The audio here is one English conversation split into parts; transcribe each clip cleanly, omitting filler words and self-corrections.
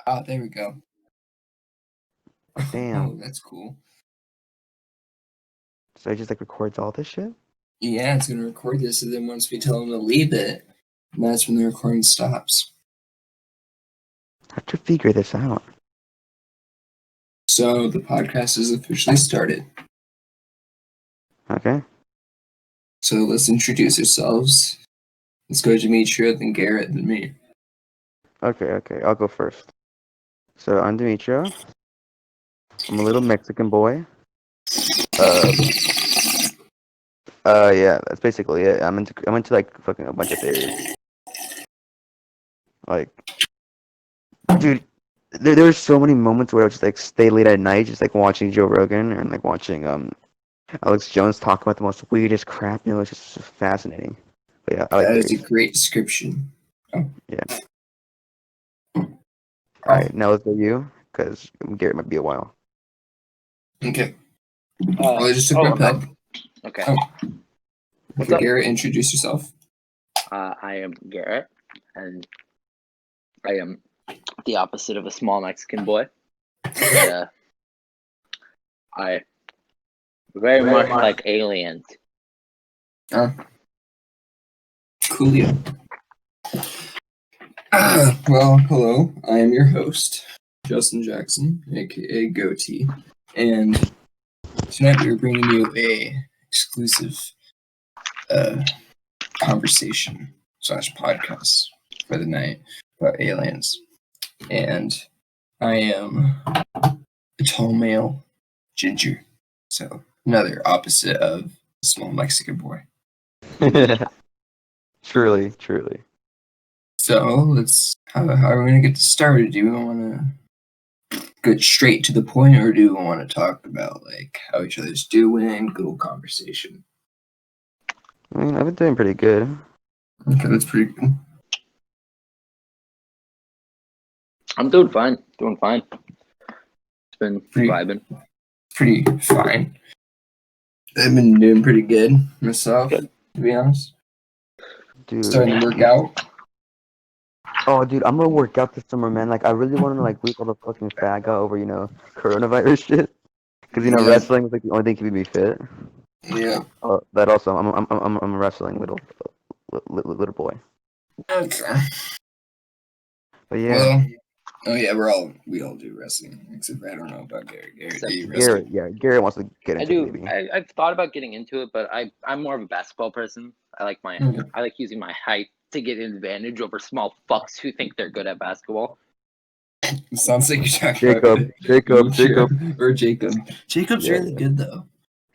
Ah, there we go. Damn. Oh, that's cool. So it just like records all this shit? Yeah, it's gonna record this, and then once we tell them to leave it, that's when the recording stops. How'd you figure this out? So the podcast is officially started. Okay. So let's introduce ourselves. Let's go Demetria, then Garrett, then me. Okay. I'll go first. So I'm Demetrio. I'm a little Mexican boy. Yeah, that's basically it. I'm into like fucking a bunch of theories. Like, dude, there were so many moments where I would just like stay late at night, just like watching Joe Rogan and like watching Alex Jones talk about the most weirdest crap. It was just fascinating. But yeah, I like That is a theories. great description. Oh. Yeah. Oh, All right, now let's go you, because Garrett might be a while. okay. Well, I just took my pen. Okay. Oh. What's Okay, up? Garrett, introduce yourself. I am Garrett, and I am the opposite of a small Mexican boy. And, I very much like aliens. Coolio. Well, hello. I am your host, Justin Jackson, aka Goatee, and tonight we are bringing you a exclusive conversation / podcast for the night about aliens. And I am a tall male, ginger, so another opposite of a small Mexican boy. Truly. So how are we gonna get started? Do we want to get straight to the point, or do we want to talk about like how each other's doing? Good old conversation. I mean, I've been doing pretty good. Okay, that's pretty good. I'm doing fine. It's been Pretty- vibing. Pretty fine. I've been doing pretty good myself, Good. to be honest. Dude. Starting to work out. Oh, dude, I'm gonna work out this summer, man. Like, I really want to like lose all the fucking fat guy over, coronavirus shit. Because Yeah. wrestling is like the only thing keeping me fit. Yeah. That also, I'm a wrestling little boy. Okay. But yeah, Well, oh yeah, we all do wrestling, except I don't know about Garrett. Garrett, do you wrestle? Garrett wants to get I into do. it, maybe. I've thought about getting into it, but I'm more of a basketball person. I like Okay. I like using my height to get an advantage over small fucks who think they're good at basketball. It sounds like you're talking about Jacob. or Jacob. Jacob's Yeah, really good though.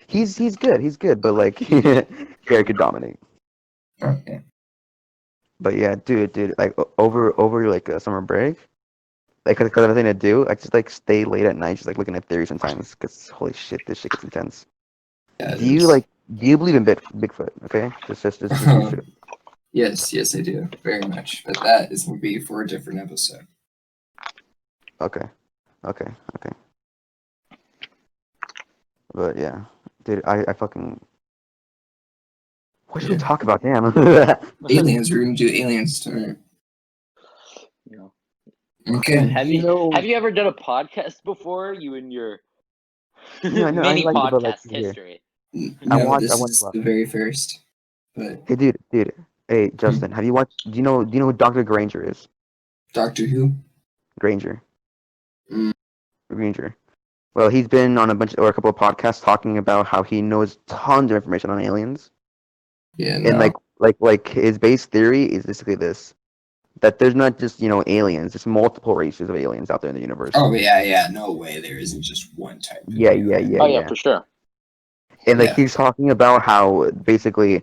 He's good, but like Garrett could dominate. Okay. But yeah, dude, like over like a summer break, like because of everything to do, I just like stay late at night, just like looking at theories sometimes. Because holy shit, this shit gets intense. Yeah, Do you believe in Bigfoot? Okay, just be straight. Yes, I do very much. But that is gonna be for a different episode. Okay. But yeah, dude, I fucking. What should we talk about? Damn. Aliens. We're gonna do aliens tonight. Okay. Have you ever done a podcast before? You and your mini I like it, but, like, podcast here. history. No, this is the very first. But Hey, dude. Hey, Justin, have you watched? Do you know who Dr. Granger is? Doctor Who? Granger. Mm. Granger. Well, he's been on a couple of podcasts talking about how he knows tons of information on aliens. Yeah. And like his base theory is basically this: that there's not just aliens, there's multiple races of aliens out there in the universe. Oh yeah. No way. There isn't just one type. Of alien. Oh yeah, for sure. And like he's talking about how basically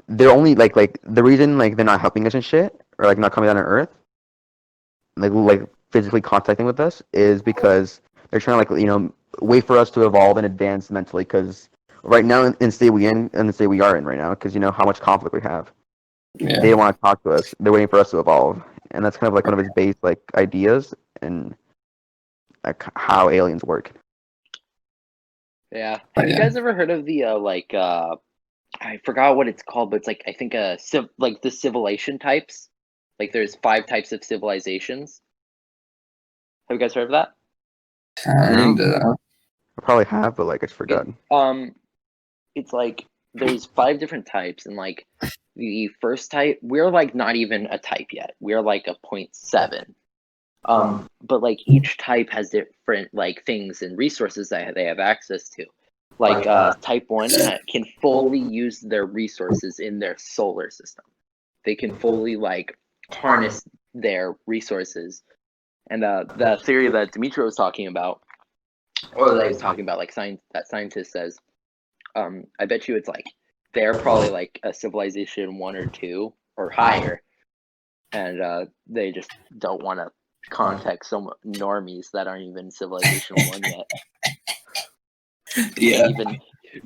they're only like the reason like they're not helping us and shit, or like not coming down to Earth, like physically contacting with us, is because they're trying to like wait for us to evolve and advance mentally. Because right now in the state we are in right now, because how much conflict we have, Yeah. they don't want to talk to us. They're waiting for us to evolve, and that's kind of like one of his base like ideas and like how aliens work. Yeah. Have you guys ever heard of the I forgot what it's called, but it's like I think like the civilization types. Like there's 5 types of civilizations. Have you guys heard of that? Kinda. I probably have, but like I just forgot. It's like there's 5 different types, and like the first type, we're like not even a type yet. We're like a 0.7. But like each type has different like things and resources that they have access to. Like type 1 can fully use their resources in their solar system. They can fully like harness their resources. And the theory that Dimitri was talking about, or that he was talking about, like that scientist says, I bet you it's like they're probably like a civilization 1 or 2 or higher, and they just don't want to contact some normies that aren't even civilization 1 yet. Yeah.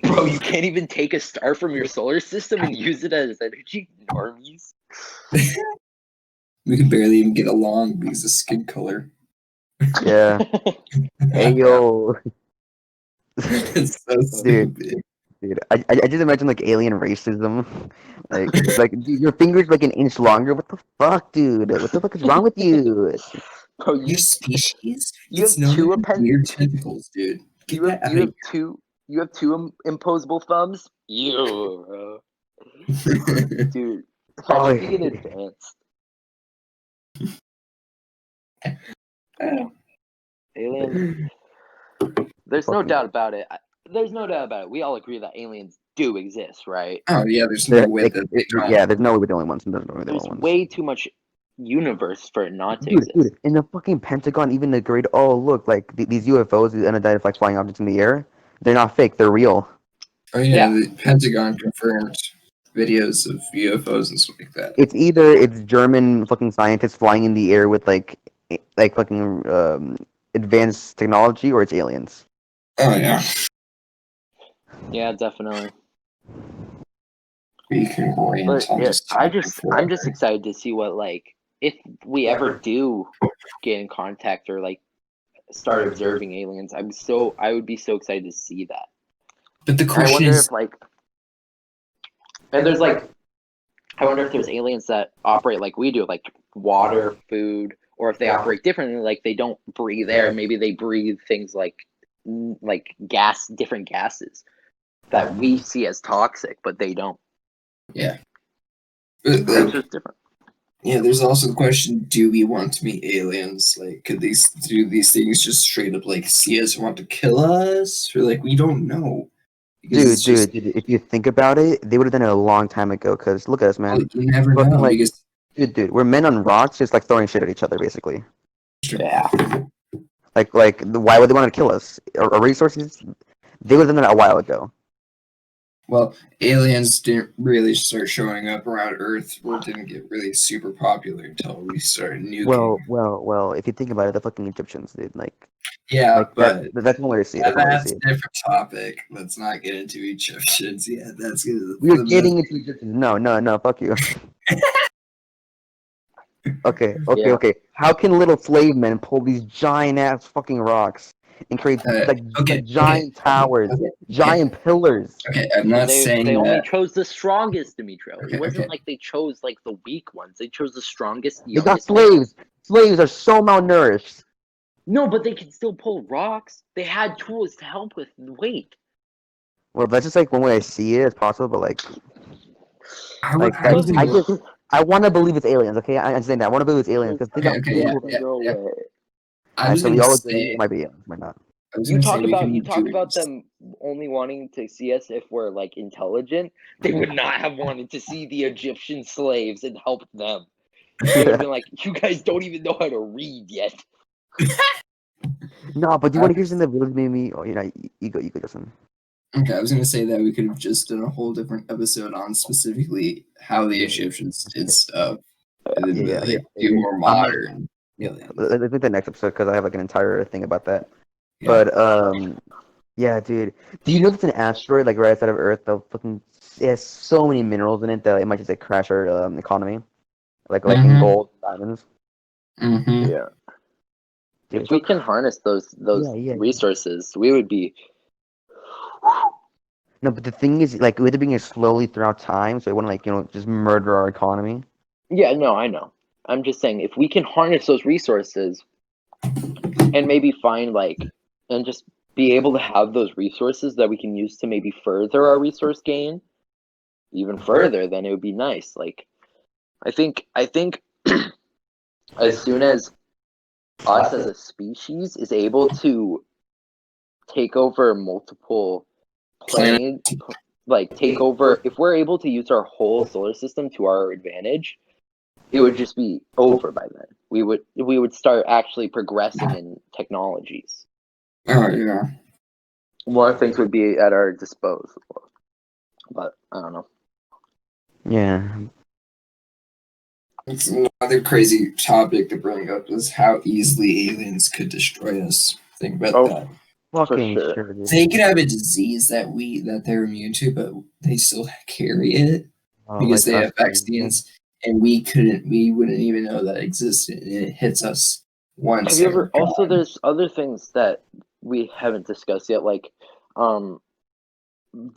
Bro, you can't even take a star from your solar system and use it as energy, normies. We can barely even get along because of skin color. Yeah. Hey yo, It's so stupid. dude. I just imagine like alien racism. Like dude, your finger's like an inch longer. What the fuck, dude? What the fuck is wrong with you? Bro, Your species? you It's have no two weird tentacles, dude. Get that out of you have two imposable thumbs. You, here. dude. Oh, Imagine being advanced. Aliens. There's no doubt about it. There's no doubt about it. We all agree that aliens do exist, right? Oh yeah, there's no way that they don't. yeah, there's no way we're the only ones. There's no way we're the There's only ones. way too much universe for it not to Dude, exist. in the fucking Pentagon, even the great. Oh, look, like these UFOs, these unidentified like flying objects in the air. They're not fake. They're real. Oh yeah, Yeah. the Pentagon confirmed videos of UFOs and stuff like that. It's German fucking scientists flying in the air with like fucking advanced technology, or it's aliens. Oh yeah. Yeah, definitely. We can rant But on yeah, this topic I'm just forever. excited to see what, like, if we ever do get in contact or like start observing aliens. I would be so excited to see that. But the And I question wonder is, if like, and there's like, I wonder if there's aliens that operate like we do, like water, food, or if they operate differently, like they don't breathe air. Maybe they breathe things like gas, different gases that we see as toxic, but they don't. yeah. It's just different. Yeah, there's also the question: do we want to meet aliens? Like, could do these things just straight up like see us and want to kill us, or like we don't know? Because Dude, if you think about it, they would have done it a long time ago. Cause look at us, man. you never Fucking, know. like, Because dude, we're men on rocks, just like throwing shit at each other, basically. Yeah. Why would they want to kill us? Our resources? They would have done that a while ago. well, aliens didn't really start showing up around Earth, or didn't get really super popular until we started nuking. Well. If you think about it, the fucking Egyptians, dude. Yeah, but That's one way to see it. That's one way to that's see a it. different topic. Let's not get into Egyptians. Yeah, that's good. We are getting into Egyptians. No, fuck you. Okay. Yeah. How can little slave men pull these giant ass fucking rocks and create giant towers, giant pillars? Okay, I'm not They saying only that. chose the strongest, Dimitro. Okay, It wasn't okay. like they chose like the weak ones. They chose the strongest, They got youngest men. slaves. Slaves are so malnourished. No, but they can still pull rocks. They had tools to help with the weight. Well, that's just like one way I see it. It's possible, but like Fucking I want to believe it's aliens. Okay, I understand that. I want to believe it's aliens because think how cool that is. no way. I was So we gonna all say. agree it might be aliens, might not. I was You gonna say talk we about can do them only wanting to see us if we're like intelligent. They would not have wanted to see the Egyptian slaves and help them. They would have been like, "You guys don't even know how to read yet." No, but do you want to hear something that really made me? Oh, you go, Justin. Okay, I was gonna say that we could have just done a whole different episode on specifically how the Egyptians did stuff, and then Yeah. do more modern aliens. Let's do the next episode because I have like an entire thing about that. Yeah. But yeah, dude. Do you know if it's an asteroid like right outside of Earth? It has so many minerals in it that it might just like crash our economy, like in gold, diamonds. Mm-hmm. Yeah. Dude, If we can harness those resources, we would be. No, but the thing is, like, we're doing it slowly throughout time, so it wouldn't just murder our economy. Yeah, no, I know. I'm just saying, if we can harness those resources, and maybe find and just be able to have those resources that we can use to maybe further our resource gain even further, then it would be nice. I think as soon as us as a species is able to take over multiple planes, take over, if we're able to use our whole solar system to our advantage, it would just be over by then. We would start actually progressing in technologies. Oh yeah. More things would be at our disposal. But I don't know. Yeah. It's another crazy topic to bring up is how easily aliens could destroy us. Think about that. Fucking sure. sure, dude. They could have a disease that they're immune to, but they still carry it because Like they us, have vaccines, and we wouldn't even know that existed. And it hits us once. Have you ever? and we're Also, gone. there's other things that we haven't discussed yet,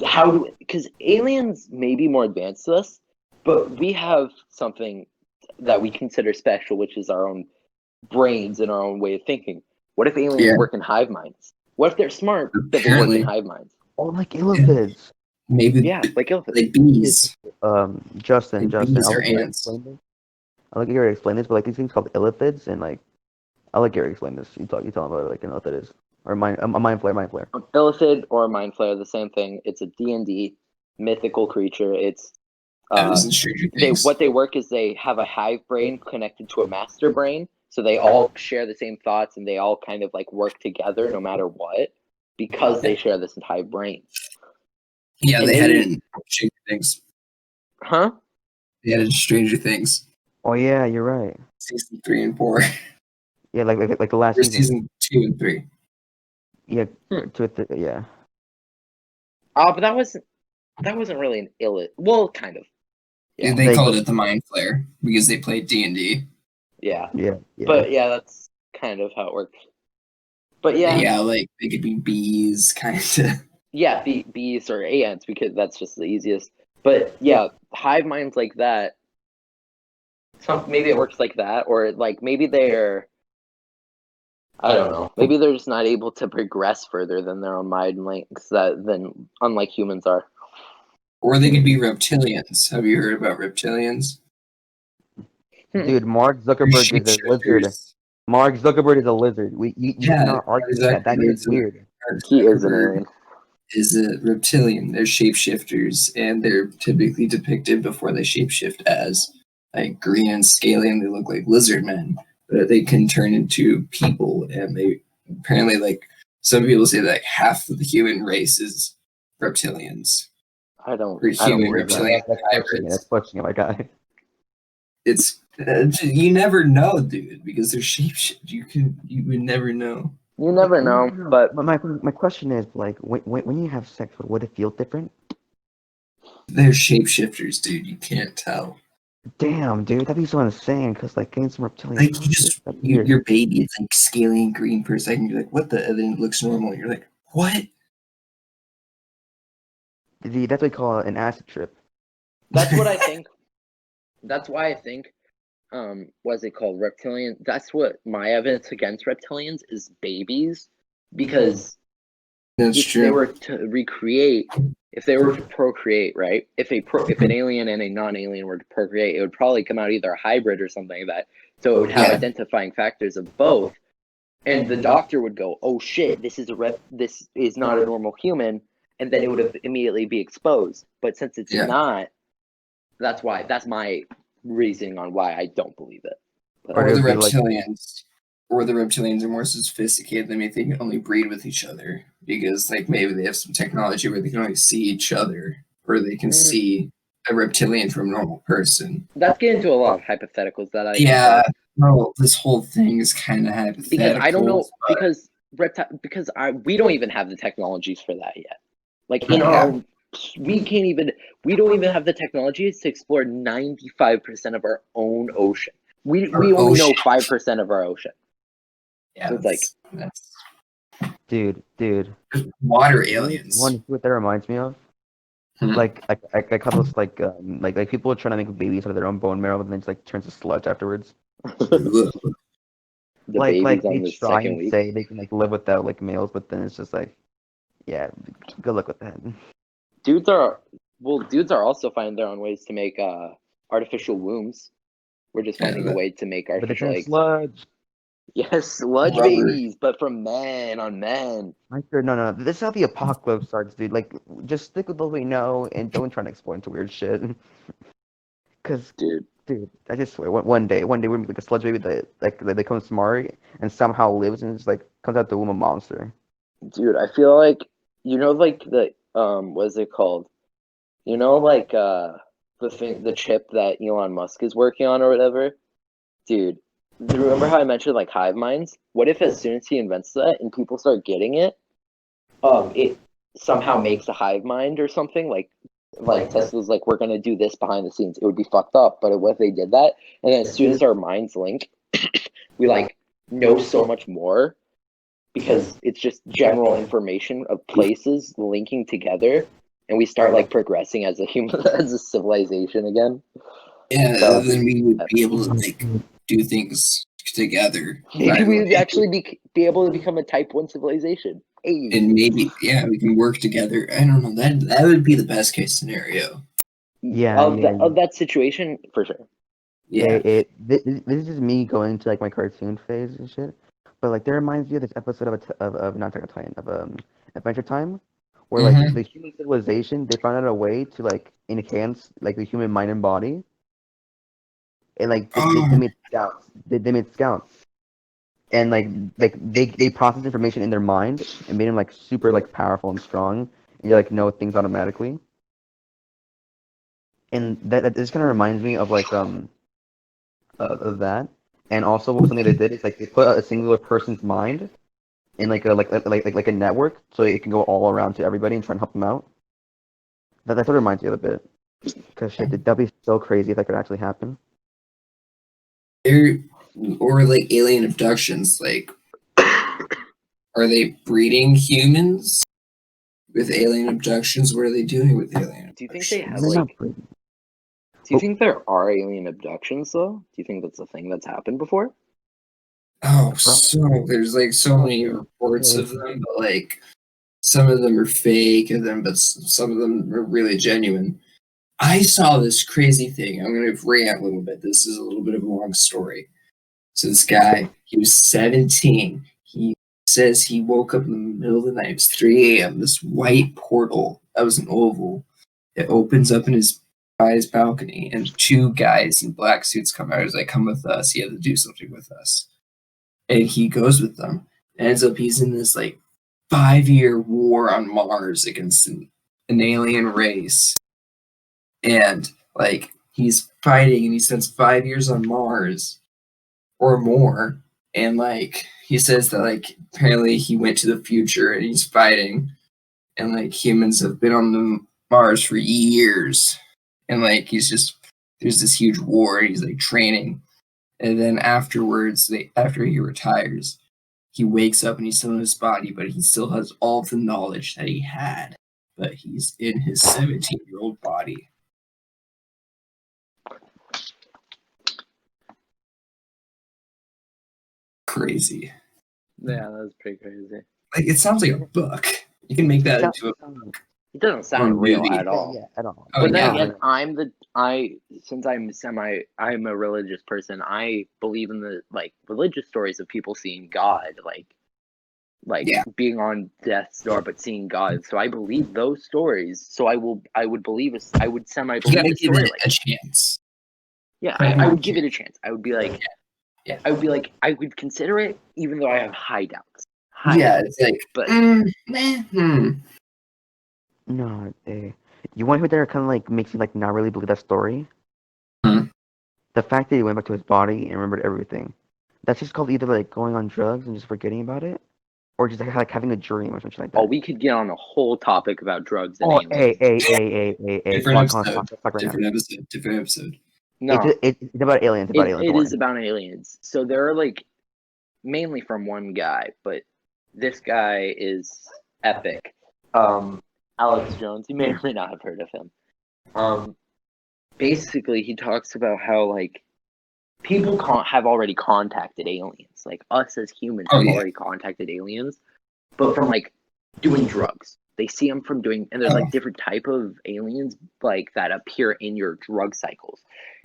how do, because aliens may be more advanced to us, but we have something that we consider special, which is our own brains and our own way of thinking. What if aliens Yeah. work in hive minds? What if they're smart, but they work Apparently. in hive minds? Oh, like illipids. Maybe Yeah, like elephants. like bees. Justin, Bees I'll or let Gary ants. explain this. I'll let Gary explain this, but like these things called illipids, and like I'll let Gary explain this. You tell him about it, like you know what that is, or a mind flare. Illithid or a mind flayer, the same thing. It's a D&D mythical creature. It's That was in Stranger Things. what they work is they have a hive brain connected to a master brain, so they all share the same thoughts and they all kind of like work together no matter what because they share this hive brain. Yeah, And they had it in Stranger Things. Huh? They had it in Stranger Things. Oh yeah, you're right. Season 3 and 4. Yeah, like the last Or season. season 2 and 3. Yeah, yeah. But that wasn't really an illit. Well, kind of. Yeah. They called it the Mind Flare because they played D&D. Yeah. Yeah. But yeah, that's kind of how it works. But yeah, like they could be bees, kind of. yeah, bees or ants because that's just the easiest. But yeah, hive minds like that. Maybe it works like that, or like maybe they're. I don't know. Maybe they're just not able to progress further than their own mind links than unlike humans are. Or they could be reptilians. Have you heard about reptilians? Dude, Mark Zuckerberg is a lizard. Shapeshifters. Mark Zuckerberg is a lizard. You cannot argue that. That is weird. Mark He is an Zuckerberg alien. is a reptilian. They're shapeshifters, and they're typically depicted before they shapeshift as like green and scaly, and they look like lizard men. But they can turn into people, and they apparently some people say that half of the human race is reptilians. I don't. Or I don't human believe that. reptilian That's hybrids. pushing it, my guy. It's you never know, dude, because they're shapeshift. You would never know. You never know, but my question is like when you have sex, would it feel different? They're shapeshifters, dude. You can't tell. Damn, dude, that'd be so insane. Cause like getting some reptilian. Like your baby, it's like scaly and green for a second. You're like, what the? And then it looks normal. You're like, what? Dude, that's what we call an acid trip. that's what I think. That's why I think. What's it called? Reptilian. That's what my evidence against reptilians is babies, because That's if true. they were to recreate, if they were to procreate, right? If an alien and a non-alien were to procreate, it would probably come out either a hybrid or something like that. So it would have identifying factors of both, and the doctor would go, "Oh shit, this is not a normal human," and then it would immediately be exposed. But since it's not, that's my reasoning on why I don't believe it. Or the reptilians. Or the reptilians are more sophisticated. They may they can only breed with each other because, like, maybe they have some technology where they can only see each other, or they can see a reptilian from a normal person. That's getting into a lot of hypotheticals that I no, this whole thing is kind of hypothetical. because I don't know because we don't even have the technologies for that yet. Like in our own, we don't even have the technologies to explore 95% of our own ocean. We only know 5% of our ocean. Yeah, so it's that's dude. Water aliens. One, what that reminds me of? Like how those like people are trying to make babies out of their own bone marrow, and then just like turns to sludge afterwards. The baby's on they the try second and week. say they can like live without like males, but then it's just like, yeah, good luck with that. Dudes are also finding their own ways to make artificial wombs. We're just finding a way to make But they artificial turn eggs. sludge. Yes, sludge Rubber. babies, but from men on men. No. This is how the apocalypse starts, dude. Like, just stick with what we know and don't try to explore into weird shit. Cause, Dude, I just swear, one day we're gonna be like a sludge baby that like they become smart and somehow lives and just like comes out the womb a monster. I feel like like the what is it called? Like the chip that Elon Musk is working on or whatever. Dude, remember how I mentioned like hive minds? What if as soon as he invents that and people start getting it, it somehow makes a hive mind or something like Tesla's like, we're gonna do this behind the scenes. It would be fucked up, but what if they did that? And then as soon as our minds link, we like know so much more because it's just general information of places linking together, and we start like progressing as a human, as a civilization again. Yeah, So then we would be able to like do things together. maybe we would finally. actually be able to become a Type 1 civilization. Hey. And maybe we can work together. I don't know. That would be the best case scenario. Yeah, Of that situation for sure. Yeah. This is just me going into like my cartoon phase and shit. But like, that reminds me of this episode of not Attack on Titan, of Adventure Time, where like Mhm. the human civilization, they found out a way to like enhance like the human mind and body, and like they Oh, made scouts. They made scouts, and they processed information in their mind and made them like super like powerful and strong, and you like know things automatically. And that just kind of reminds me of like of that. And also, what something they did is like they put a singular person's mind in like a network, so it can go all around to everybody and try and help them out. That's what it reminds me of a bit. Because shit, that'd be so crazy if that could actually happen. there or like alien abductions. Like, are they breeding humans with alien abductions? What are they doing with alien Do you think they have They're abductions? not like? breeding. Do you think there are alien abductions though? Do you think that's a thing that's happened before? Oh, so there's like so many Probably. reports Yeah. of them, but like some of them are fake, and then but some of them are really genuine. I saw this crazy thing. I'm gonna rant a little bit. This is a little bit of a long story. So this guy, he was 17. He says he woke up in the middle of the night. It was 3 a.m. This white portal that was an oval. It opens up in his by his balcony, and two guys in black suits come out. He's like, "Come with us. You have to do something with us." And he goes with them. And ends up he's in this like 5 year war on Mars against an alien race, and like he's fighting, and he spends 5 years on Mars or more. And like he says that like apparently he went to the future and he's fighting, and like humans have been on the Mars for years, and like he's just there's this huge war and he's like training, and then afterwards after he retires he wakes up and he's still in his body, but he still has all the knowledge that he had, but he's in his 17-year-old body. Crazy. Yeah, that's pretty crazy. Like it sounds like a book. You can make that into a It doesn't or sound real movie. at all. Yeah, at all. Oh But then yeah. again, since I'm a religious person, I believe in the like religious stories of people seeing God, like Yeah. being on death's door but seeing God. So I believe those stories. So I would believe I would semi You believe gotta a give story it like a chance. yeah, Gotta give I it a would give it a chance. chance. I would be like Yeah. I would consider it even though I have high doubts. Yeah, it's like But No, you want to hear that kind of like makes you like not really believe that story? Hmm. The fact that he went back to his body and remembered everything. That's just called either like going on drugs and just forgetting about it, or just like having a dream or something like oh, that. we could get on a whole topic about drugs and Oh, aliens. hey. Different Come on, episode. talk right now. Different episode. No, It's about aliens. It's about aliens. it Don't is worry. about aliens. So there are like mainly from one guy, but this guy is epic. Alex Jones. You may or may not have heard of him. Basically, he talks about how like people have already contacted aliens. Like us as humans Oh, have yeah. already contacted aliens, but from like doing drugs. They see them from doing, and there's like different type of aliens like that appear in your drug cycles,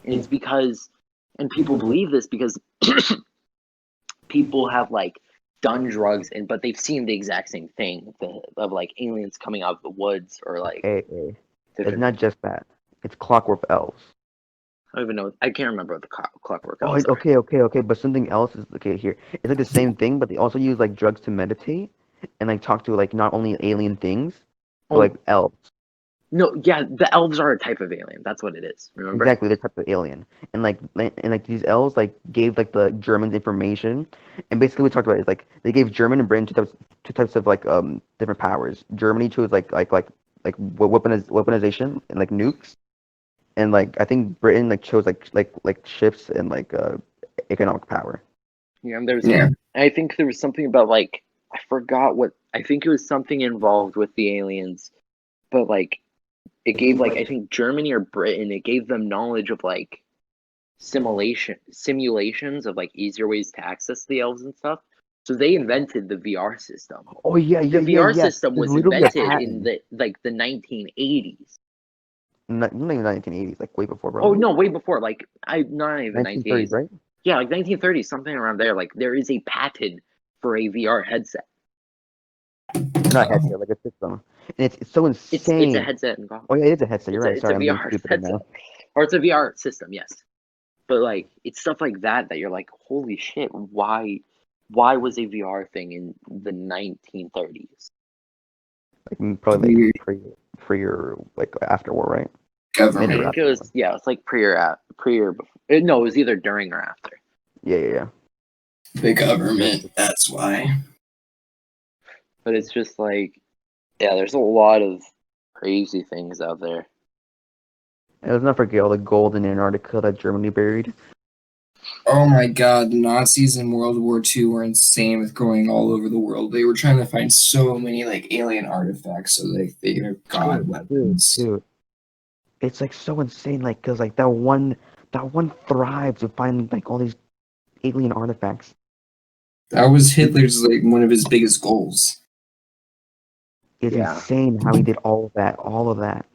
and it's because, and people believe this because people have like done drugs but they've seen the exact same thing of like aliens coming out of the woods or like It's different not things. just that. It's clockwork elves. I don't even know. I can't remember what the clockwork Oh, elves are. okay. But something else is okay here. It's like the same thing, but they also use like drugs to meditate and like talk to like not only alien things, but like elves. No, yeah, the elves are a type of alien. That's what it is. Remember? Exactly, they're type of alien, and like these elves like gave like the Germans information, and basically what we talked about is like they gave German and Britain two types of like different powers. Germany chose weaponization and like nukes, and like I think Britain like chose like ships and like economic power. Yeah, and there's. Yeah. I think there was something about like I forgot what. I think it was something involved with the aliens, but like it gave like I think Germany or Britain. It gave them knowledge of like simulations of like easier ways to access the elves and stuff. So they invented the VR system. Oh yeah, The VR yeah. system There's was literally a invented in patent. the 1980s. Not even 1980s, like way before, Oh bro. no, way before. Like not even 1930s, 1980s. right? Yeah, like 1930s, something around there. Like there is a patent for a VR headset. Not headset, like a system, and it's so It's a insane. headset and goggles. Oh yeah, it is a headset. You're right. It's a Sorry, I'm being VR stupid right headset, now. or it's a VR system. Yes, but like it's stuff like that that you're like, holy shit, why was a VR thing in the 1930s? Like probably Weird like pre or like after war, right? Mid I or government. think it after was war. it's like pre or before. No, it was either during or after. Yeah. The government. That's why. But it's just like, yeah, there's a lot of crazy things out there. And let's not forget all the gold in Antarctica that Germany buried. Oh my god, the Nazis in World War II were insane with going all over the world. They were trying to find so many like alien artifacts so like they could have god weapons. Dude, it's like so insane. Like, cause like that one thrives to find like all these alien artifacts. That was Hitler's like one of his biggest goals. It's Yeah, insane how he did all of that.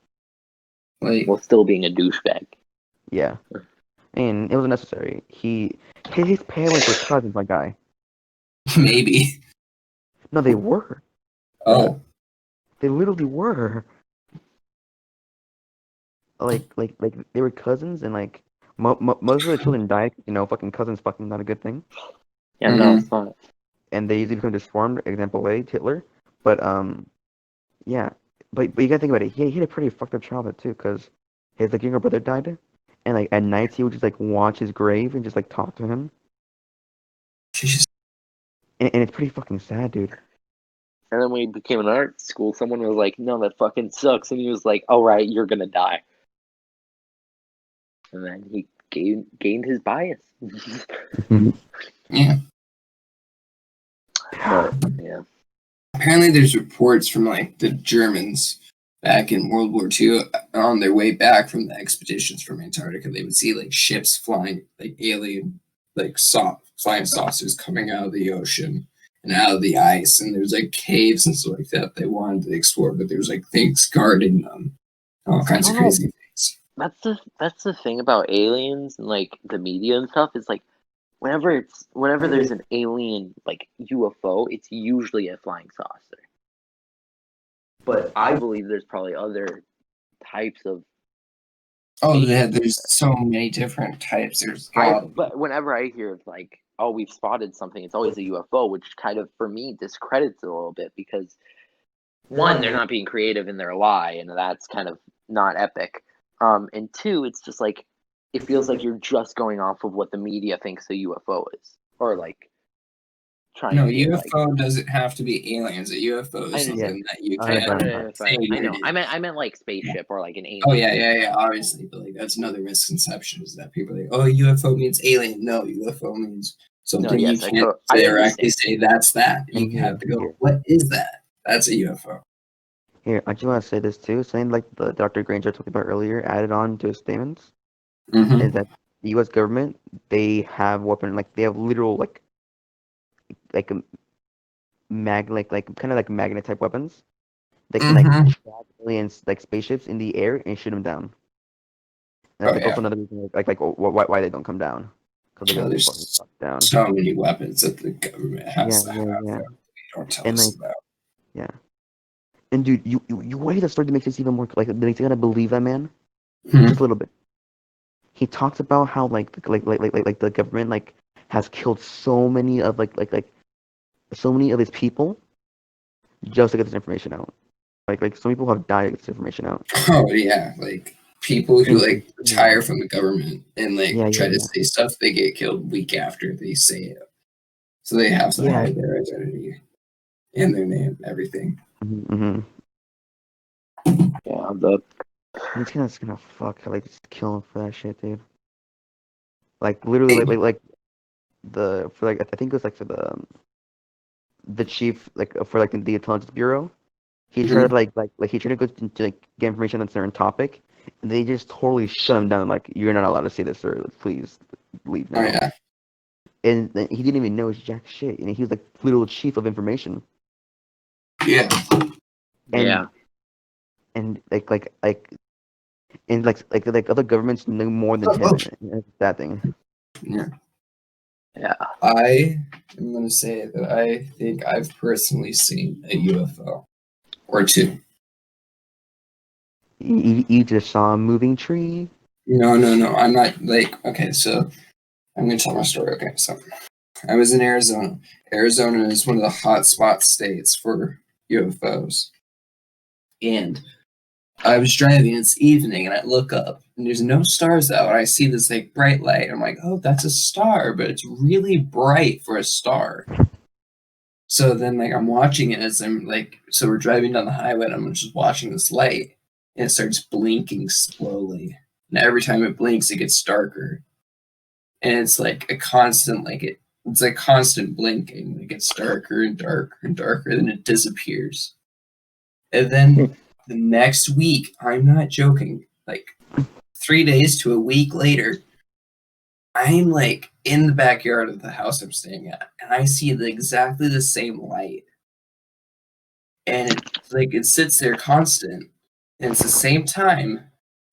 Like while still being a douchebag. Yeah, and it was necessary. His parents were cousins, my guy. maybe. No, they were. Oh. They literally were. Like they were cousins, and like most of the children died. You know, fucking cousins, fucking not a good thing. Yeah, no, Mhm. it's not. And they usually become disformed. Example A, Hitler. But yeah. But you gotta think about it. He had a pretty fucked up childhood too, cause his like younger brother died, and like at nights he would just like watch his grave and just like talk to him, Jesus. and it's pretty fucking sad, dude. And then when he became an art school, someone was like, "No, that fucking sucks," and he was like, "All right, you're gonna die." And then he gained his bias. Yeah. But yeah, Apparently there's reports from like the Germans back in World War II on their way back from the expeditions from Antarctica, they would see like ships flying like alien like flying saucers coming out of the ocean and out of the ice, and there's like caves and stuff like that they wanted to explore, but there's like things guarding them, all kinds of I don't know. crazy things. That's the thing about aliens and like the media and stuff is like whenever there's an alien like UFO, it's usually a flying saucer. But I believe there's probably other types of Oh, yeah, aliens. there's so many different types. There's gotta be. But whenever I hear of like, oh, we've spotted something, it's always a UFO, which kind of for me discredits it a little bit because one, they're not being creative in their lie, and that's kind of not epic. And two, it's just like it feels like you're just going off of what the media thinks a UFO is, or like trying No, to be like. UFO doesn't have to be aliens. A UFO I is know, Yeah, something that you I can't know, say what I know. it is. I meant like spaceship or like an Oh alien. yeah, obviously, but like that's another misconception is that people are like, oh, UFO means alien. No, UFO means No, something you yes, can't I directly understand. say that's that. You and have to go, here, what is that? That's a UFO. I just want to say this too. Something like the Dr. Granger talked about earlier, added on to his statements, Mm-hmm. is that the U.S. government, they have they have literal like a like kind of like magnet type weapons. They can like Mm-hmm. track aliens like spaceships in the air and shoot them down. And Oh that's like yeah. also another reason why they don't come down, because they Oh, get fucking there's shot down. so many weapons that the government Yeah, has to have yeah, yeah. that they don't tell And us like about. yeah. And dude, you wait the story to make this even more like makes you gotta believe that man Hmm. just a little bit. He talks about how like the government like has killed so many of so many of his people just to get this information out. Like some people have died to get this information out. Oh yeah, like people who And like retire from the government and like yeah, yeah, try to yeah, say stuff, they get killed week after they say it. So they have to yeah. hide their identity and their name, everything. Mm-hmm. Yeah, the And it's gonna fuck like just kill him for that shit, dude. Like literally Hey, the for like I think it was like for the chief for like the intelligence bureau. He tried mhm. to he tried to go to like get information on a certain topic, and they just totally shut him down. Like you're not allowed to say this, sir. Please leave Oh now. yeah, And then he didn't even know it's jack shit. And he was like literal chief of information. yeah, yeah, And and and like other governments know more than him. And that's that thing. yeah. yeah. I am gonna say that I think I've personally seen a UFO or two. You just saw a moving tree. No, no, no. I'm not like okay. So I'm gonna tell my story. Okay, so I was in Arizona. Arizona is one of the hot spot states for UFOs, and I was driving. It's evening, and I look up, and there's no stars out. And I see this like bright light. I'm like, oh, that's a star, but it's really bright for a star. So then, like, I'm watching it as I'm like, so we're driving down the highway, and I'm just watching this light, and it starts blinking slowly. And every time it blinks, it gets darker, and it's like a constant, it's like constant blinking. It gets darker and darker and darker, then it disappears. And then the next week, I'm not joking, like 3 days to a week later, I'm like in the backyard of the house I'm staying at, and I see exactly the same light. And it's like it sits there constant, and it's the same time,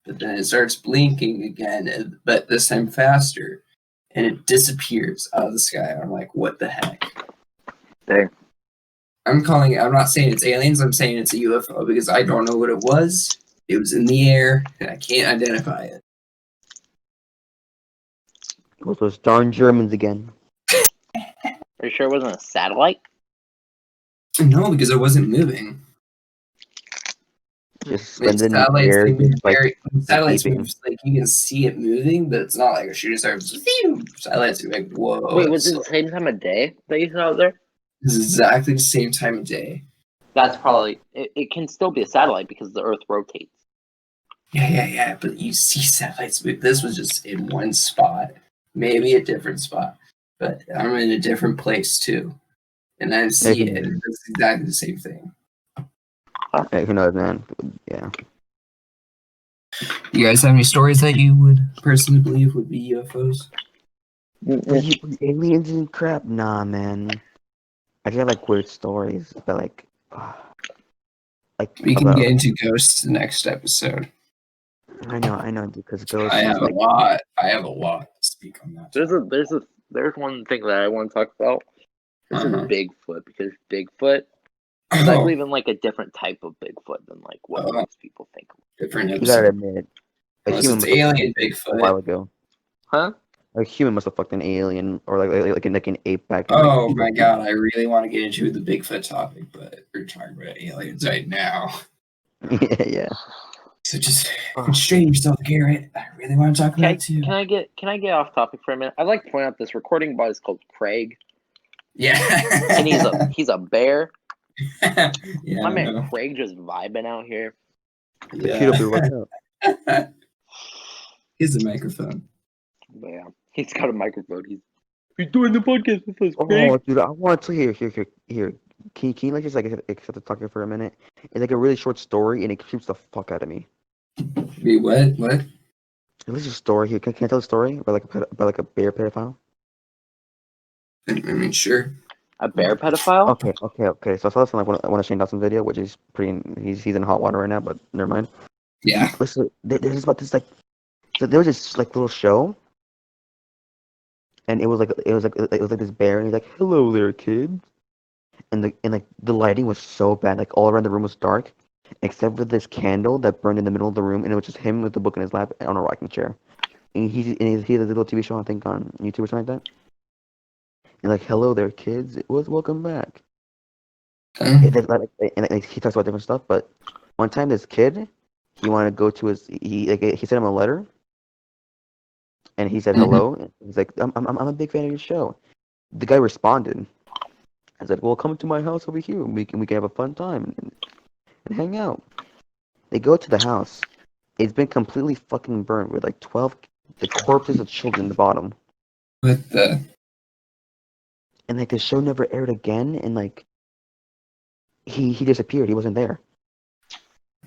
but then it starts blinking again, but this time faster, and it disappears out of the sky. I'm like, what the heck? Dang. I'm not saying it's aliens, I'm saying it's a UFO because I don't know what it was. It was in the air, and I can't identify it. It was those darn Germans again. Are you sure it wasn't a satellite? No, because it wasn't moving. Just Like suspended in the satellites, air, they move just very. When satellites beeping. move, like you can see it moving, but it's not like a shooting star. Satellites are like, whoa! Wait, was it the same time of day that you saw it there? It's exactly the same time of day. That's probably it. Can still be a satellite because the Earth rotates. Yeah. But you see satellites move. This was just in one spot, maybe a different spot, but I'm in a different place too, and I see it, and it's exactly the same thing. Hey, who knows, man? Yeah. You guys have any stories that you would personally believe would be UFOs? Aliens and crap? Nah, man. I got like weird stories, but like We can about get into ghosts the next episode. I know, because ghosts I is have a like lot. I have a lot to speak on that. There's one thing that I want to talk about. This is Uh-huh. Bigfoot because Bigfoot. Because I Oh, believe in like a different type of Bigfoot than like what most people think. different you gotta episode. admit, a Unless human it's must have fucked alien an alien a Bigfoot. while ago. Huh? A human must have fucked an alien or like an ape back in Oh my god, I really want to get into the Bigfoot topic, but we're talking about aliens right now. yeah. So just Oh, constrain yourself, Garrett. I really want to talk about it too. Can I get off topic for a minute? I'd like to point out this recording bot is called Craig, Yeah. and he's a bear. Yeah, My I man know. Craig just vibing out here. the keto beer, what's up? Here's a microphone. But yeah, he's got a microphone. He's doing the podcast with us, Craig. Oh, dude, I want to here. Can you like just like accept the talking for a minute? It's like a really short story, and it creeps the fuck out of me. Wait, what? What? There's a story here. Can I tell a story about like a bear pedophile? I mean, sure. A bear pedophile? Okay. So I saw this on like one of Shane Dawson's video, which is pretty. He's in hot water right now, but never mind. Yeah. Listen, there's about this like. So there was this like little show, and it was like this bear, and he's like, "Hello there, kids," and like the lighting was so bad, like all around the room was dark, except for this candle that burned in the middle of the room, and it was just him with the book in his lap on a rocking chair. And he has a little TV show, I think, on YouTube or something like that. And like, "Hello there, kids. It was welcome back." And he talks about different stuff, but one time this kid, he wanted to go to he sent him a letter, and he said Mhm. hello. And he's like, I'm a big fan of your show. The guy responded. I said, well, come to my house over here. We can have a fun time and hang out. They go to the house. It's been completely fucking burned with like 12 the corpses of children at the bottom. With the And like the show never aired again, and like he disappeared. He wasn't there.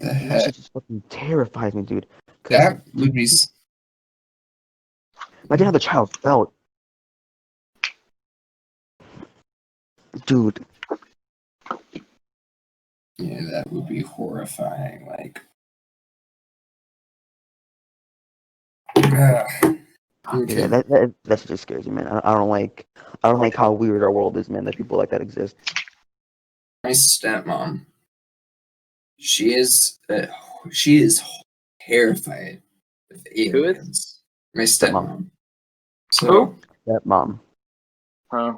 And that heck, shit just fucking terrifies me, dude. 'Cause that would be. imagine how the child felt, dude. Yeah, that would be horrifying. Like, okay. Yeah, that shit just scares me, man. I don't like how weird our world is, man. That people like that exist. My stepmom, she is terrified of Who is? aliens. My Stepmom. stepmom. So Stepmom. Huh?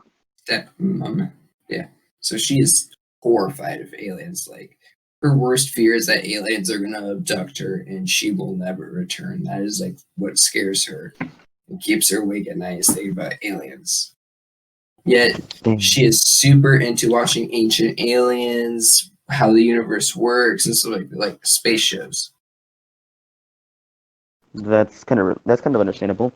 stepmom, yeah. So she is horrified of aliens. Like, her worst fear is that aliens are gonna abduct her and she will never return. That is like what scares her and keeps her awake at night, is thinking about aliens. Yet Damn. she is super into watching Ancient Aliens, how the universe works, and stuff like space shows. That's kind of understandable.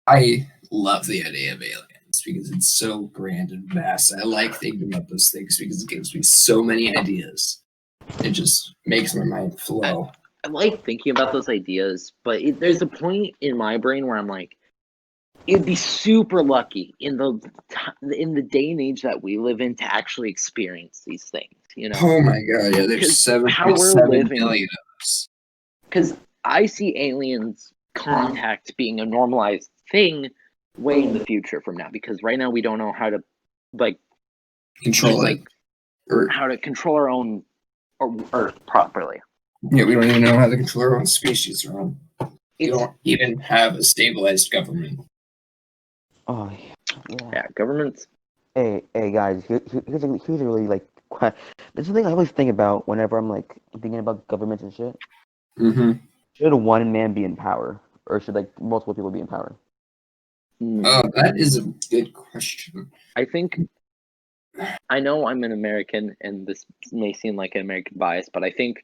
I love the idea of aliens because it's so grand and vast. I like thinking about those things because it gives me so many ideas. It just makes my mind flow. I like thinking about those ideas, but there's a point in my brain where I'm like, it'd be super lucky in the day and age that we live in to actually experience these things. You know, Oh my god, yeah, there's 7.7 billion of us. because I see aliens contact being a normalized thing way in the future from now. Because right now we don't know how to like Control it. Or, how to control our own Earth properly. yeah, we don't even know how to control our own species or own. We don't even have a stabilized government. Oh Yeah, governments. Hey guys, here's a really like this is the thing I always think about whenever I'm like thinking about governments and shit. Mm-hmm. Should one man be in power, or should like multiple people be in power? Oh, that is a good question. I think I know I'm an American, and this may seem like an American bias, but I think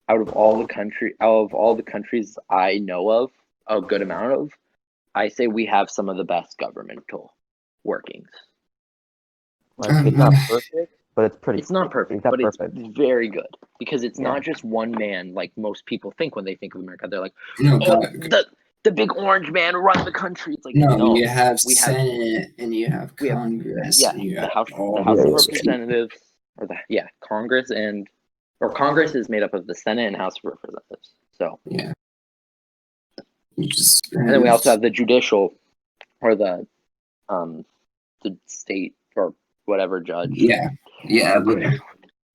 out of all the countries I know of, a good amount of, I say we have some of the best governmental workings. Like it's not perfect, but it's pretty. It's not perfect, It's not but perfect. it's very good because it's Yeah. not just one man like most people think when they think of America. They're like, No, oh, God. the big orange man run the country. It's like, No, no, you have we have- Senate and you have we have- Congress yeah, and you the have House all of those Representatives, or Congress Congress is made up of the Senate and House of Representatives. So yeah. You just and then we also have the judicial, or the state or whatever judge. yeah.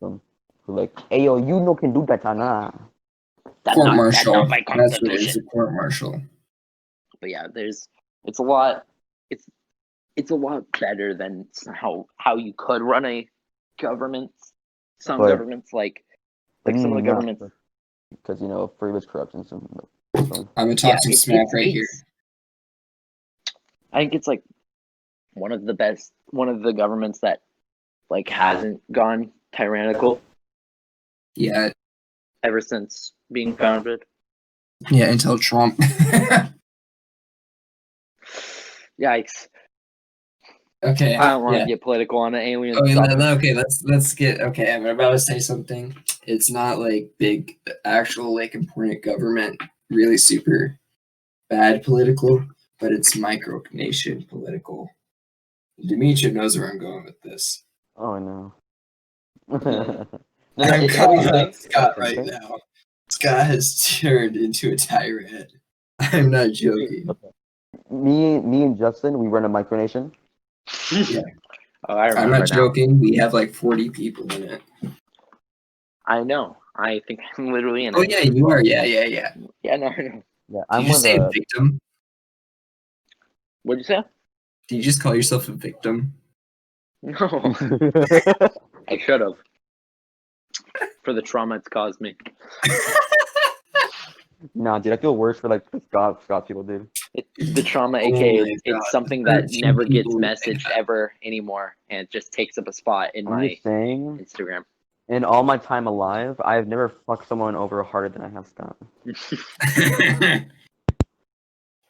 So, like, hey yo, you no can do that, nah. Court martial. That's not my That's what it is, constitution. a court martial. But yeah, it's a lot better than how you could run a government. Some But- governments like some of the governments, because free was corruption. So I'm a talking smack right here. I think it's like one of the governments that like hasn't gone tyrannical Yeah. ever since being founded. Yeah, until Trump. Yikes. Okay. I don't want to yeah. get political on an alien Okay, subject. let's get I'm about to say something. It's not like big actual like important government really super bad political, but it's micronation political. Demetria knows where I'm going with this. Oh no. I'm it's calling everything. out Scott Same right thing. now. Scott has turned into a tyrant. I'm not joking. Me and Justin, we run a micronation. Yeah. Oh, I I'm remember not now. joking. We have like 40 people in it. I know. I think I'm literally in Oh it. yeah, you are. Yeah. Yeah, no, I know. Yeah, Did I'm you one of say the. victim? What'd you say? Did you just call yourself a victim? No, I should have. For the trauma it's caused me. Nah, dude, I feel worse for like the Scott people, dude. The trauma, Oh aka my God, it's something that 13 never gets people. messaged ever anymore, and it just takes up a spot in I'm my just saying, Instagram. in all my time alive, I have never fucked someone over harder than I have Scott.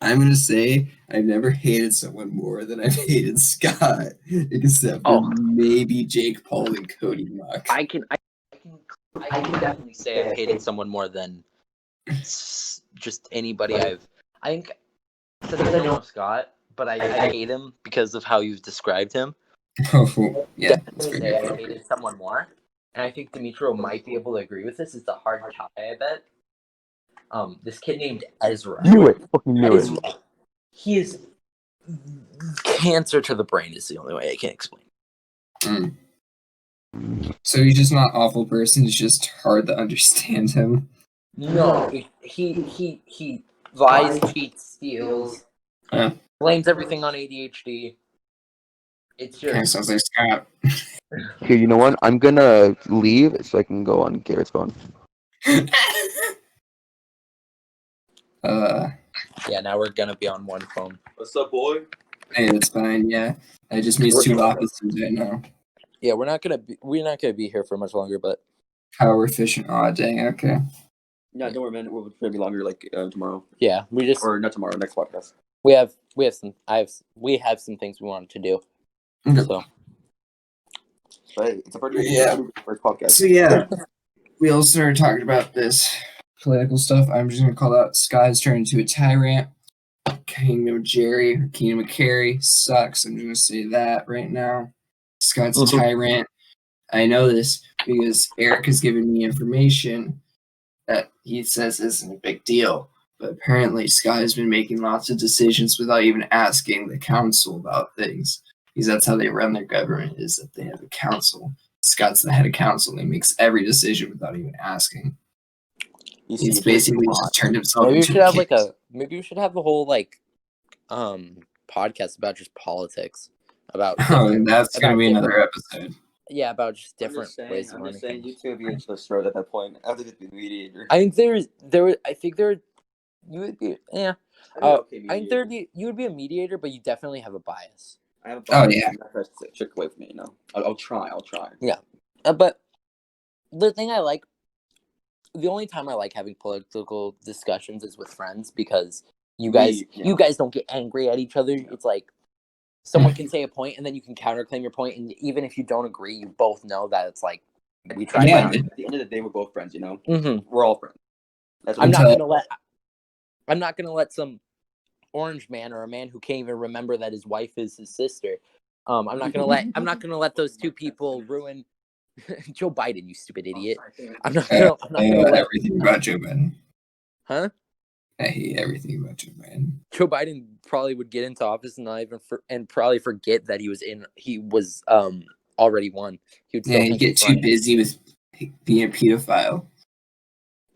I'm gonna say I've never hated someone more than I've hated Scott, except for Oh. maybe Jake Paul and Cody Muck. I can definitely say I've hated someone more than just anybody I think since I don't know Scott, but I hate him because of how you've described him. Oh, yeah, that's Definitely pretty say I've appropriate. hated someone more, and I think Dimitro might be able to agree with this. It's a hard tie, I bet. This kid named Ezra. Knew it. Fucking knew it. He is cancer to the brain. Is the only way I can explain. Mm. So he's just not an awful person. It's just hard to understand him. No, he lies, cheats, steals, Yeah. blames everything on ADHD. It's Kind of just sounds like Scott. Here, you know what? I'm gonna leave so I can go on Garrett's phone. yeah. Now we're gonna be on one phone. What's up, boy? Hey, that's fine. Yeah, I just missed two opposites right now. Yeah, we're not gonna be here for much longer, but Power efficient. Oh, dang. Okay. Yeah, don't worry, man. We'll try to be longer, like tomorrow, yeah, or not tomorrow, next podcast. we have some things we wanted to do. Okay. So But hey, it's a pretty Yeah. first podcast. So yeah, we all started talking about this political stuff. I'm just gonna call out Sky's turned into a tyrant. Kingdom Jerry or Kingdom of Carrie sucks. I'm just gonna say that right now. Scott's a tyrant. I know this because Eric has given me information that he says isn't a big deal. But apparently Scott has been making lots of decisions without even asking the council about things. Because that's how they run their government, is that they have a council. Scott's the head of council and he makes every decision without even asking. He's basically just turned himself maybe we into should have king. a whole podcast about just politics, about Oh, and that's gonna about be different- another episode. yeah, about just I'm different just saying, ways of I'm running just saying, things. you two would be into the start at that point. I have to be the mediator. I think you would be I'd be okay I think mediator. you would be a mediator, but you definitely have a bias. I have a Oh, bias. yeah. I'm not trying to trick away from me, you know. I'll try. But the thing I like, the only time I like having political discussions is with friends because you guys don't get angry at each other. Yeah. It's like someone can say a point and then you can counterclaim your point, and even if you don't agree, you both know that it's like we tried. Yeah. At the end of the day, we're both friends, you know. Mm-hmm. We're all friends. That's what I'm we- not gonna let some orange man or a man who can't even remember that his wife is his sister. I'm not gonna let those two people ruin Joe Biden, you stupid idiot. I'm not I gonna let everything about Joe Biden. huh? I hate everything about Joe Biden. Joe Biden probably would get into office and not even and probably forget that he was already won. He would still Yeah, you think get he's too running. busy with being a pedophile.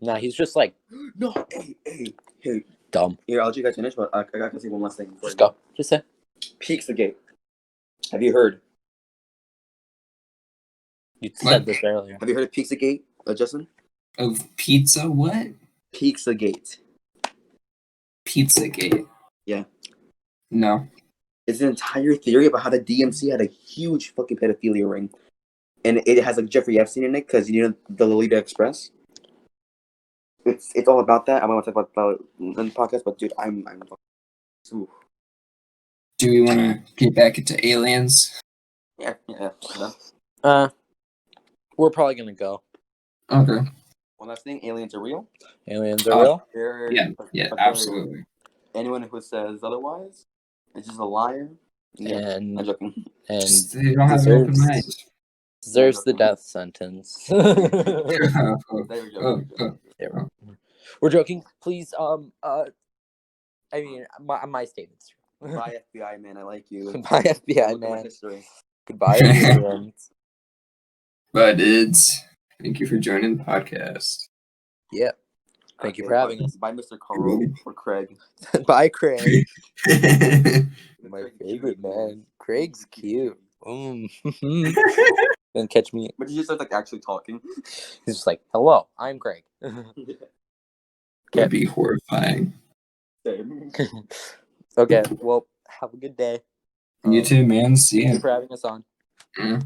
Nah, he's just like No, hey. dumb. Here, I'll let you guys finish, but I got to say one last thing. Just go. Just say. Pizzagate. Have you heard? You said this earlier. Have you heard of Pizzagate, Justin? Of pizza? What? Pizzagate. Pizzagate. Yeah. No. It's an entire theory about how the DMC had a huge fucking pedophilia ring, and it has like Jeffrey Epstein in it because you know the Lolita Express. It's all about that. I'm gonna talk about it in the podcast, but dude, I'm ooh. Do we want to get back into aliens? Yeah. We're probably gonna go. Okay. One last thing, aliens are real. Aliens are real. Yeah, absolutely. Anyone who says otherwise is just a liar. Yeah, I'm And joking. Just, they don't have an open mind. deserves the death sentence. We're joking. Please, I mean, my statement's true. Goodbye, FBI man. I like you. Goodbye, FBI Look at my man. history. Goodbye, aliens. Bye, dudes. Thank you for joining the podcast. Yep. Thank you for having us. Bye, Mr. Carl or Craig. Bye, Craig. My Craig, favorite cutie, man. Craig's cute. Then catch me. But you just start like actually talking. He's just like, hello, I'm Craig. That'd be horrifying. Okay, well, have a good day. You too, man. See Thank ya. you for having us on. Yeah.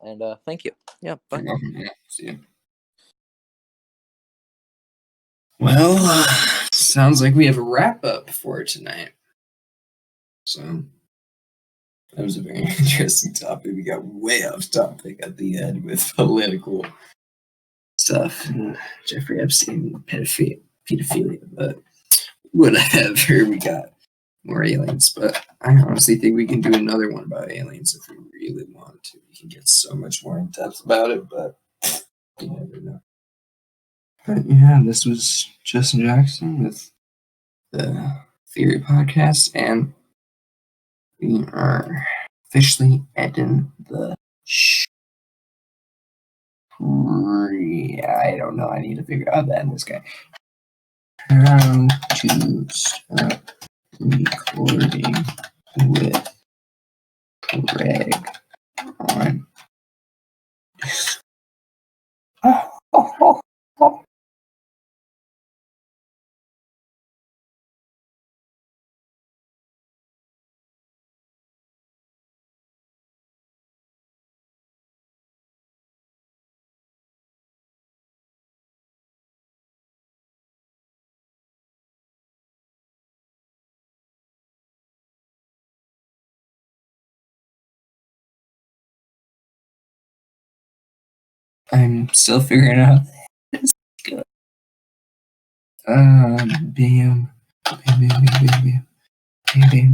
And thank you. Yeah, bye. You're welcome. Yeah, see ya. Well, sounds like we have a wrap up for tonight. So that was a very interesting topic. We got way off topic at the end with political stuff and Jeffrey Epstein pedophilia, but whatever. We got more aliens, but I honestly think we can do another one about aliens if we really want to. We can get so much more in depth about it, but you never know. But yeah, this was Justin Jackson with the Theory Podcast, and we are officially ending the I don't know. I need to figure out that in this guy. How to stop recording with Greg on. I'm still figuring out this. Bam. Bam, bam, bam, bam, bam, bam, bam.